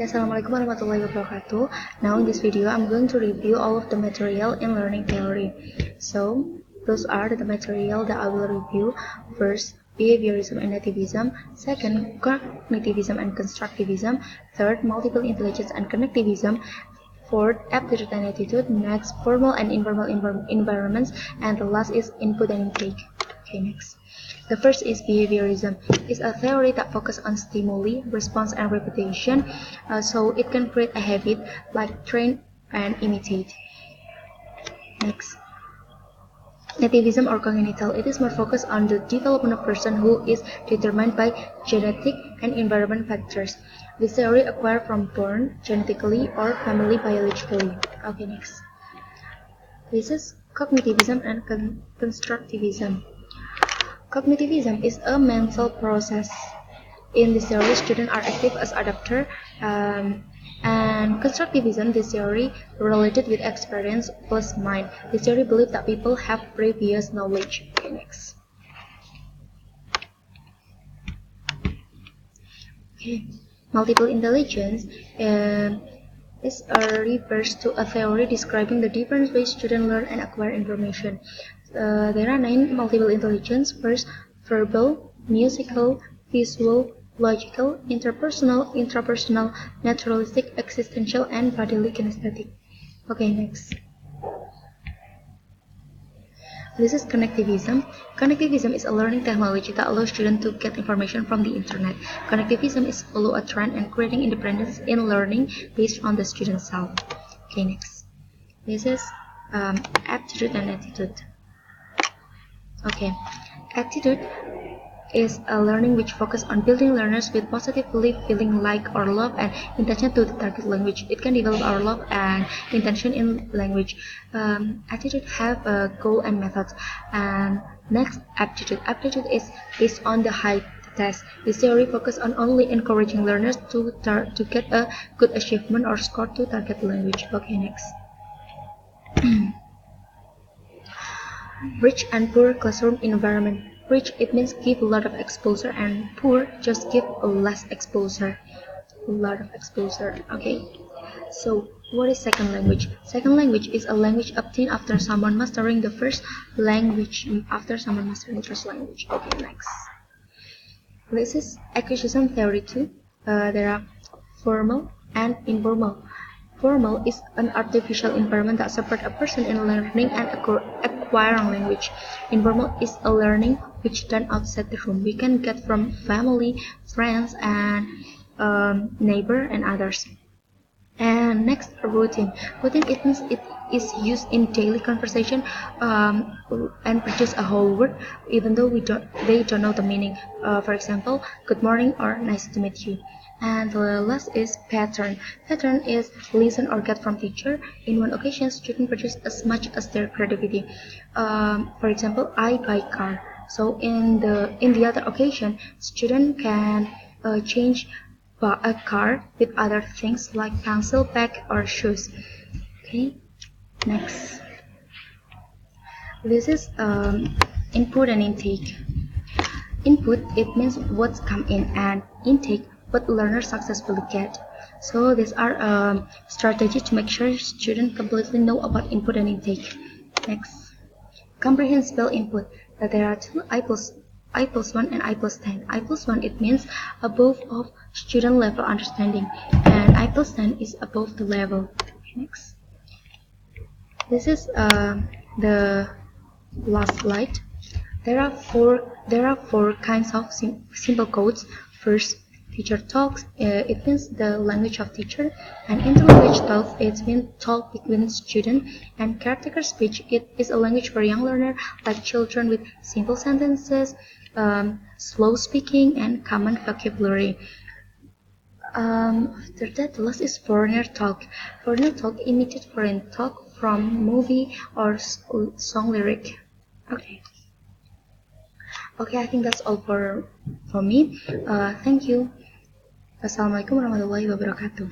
Assalamualaikum warahmatullahi wabarakatuh. Now in this video, I'm going to review all of the material in learning theory. So, those are the material that I will review. First, behaviorism and nativism. Second, cognitivism and constructivism. Third, multiple intelligence and connectivism. Fourth, aptitude and attitude. Next, formal and informal environments. And the last is input and intake. Okay, next. The first is behaviorism. It's a theory that focuses on stimuli, response, and repetition, so it can create a habit like train and imitate. Next. Nativism or congenital. It is more focused on the development of person who is determined by genetic and environment factors. This theory acquired from born genetically or family biologically. Okay, next. This is cognitivism and constructivism. Cognitivism is a mental process. In this theory, students are active as adapters, and constructivism, this theory related with experience plus mind. This theory believes that people have previous knowledge. Okay, next. Okay, multiple intelligence refers to a theory describing the different ways students learn and acquire information. There are 9 multiple intelligence. First, verbal, musical, visual, logical, interpersonal, intrapersonal, naturalistic, existential, and bodily kinesthetic. Okay, next. This is connectivism. Connectivism is a learning technology that allows students to get information from the internet. Connectivism is follow a trend and creating independence in learning based on the student's self. Okay, next. This is aptitude and attitude. Okay, attitude is a learning which focuses on building learners with positive belief, feeling like or love and intention to the target language. It can develop our love and intention in language. Attitude have a goal and methods. And next, aptitude. Aptitude is based on the height test. This theory focuses on only encouraging learners to get a good achievement or score to target language. Okay, next. Rich and poor classroom environment. Rich, it means give a lot of exposure, and poor just give a less exposure. A lot of exposure. Okay. So, what is second language? Second language is a language obtained after someone mastering the first language. Okay, next. This is acquisition theory 2. There are formal and informal. Formal is an artificial environment that supports a person in learning and acquiring language. Informal is a learning which done outside the room. We can get from family, friends, and neighbor and others. And next, routine. Routine, it means it is used in daily conversation and produce a whole word, even though they don't know the meaning. For example, good morning or nice to meet you. And the last is pattern. Pattern is listen or get from teacher. In one occasion, students produce as much as their creativity. For example, I buy car. So in the other occasion, student can change a car with other things like pencil, bag, or shoes. Okay, next. This is input and intake. Input, it means what's come in, and intake, what learners successfully get. So these are strategies to make sure students completely know about input and intake. Next, comprehensible input. There are 2 I plus 1 and I plus 10. I plus 1, it means above of student level understanding, and I plus 10 is above the level. Next, this is the last slide. There are four kinds of simple codes. First, teacher talks, it means the language of teacher, and interlanguage talk, it means talk between student, and caretaker speech, it is a language for young learner like children with simple sentences, slow speaking, and common vocabulary. After that, the last is foreigner talk. Foreigner talk imitate foreign talk from movie or song lyric. Okay, I think that's all for me. Thank you. Assalamualaikum warahmatullahi wabarakatuh.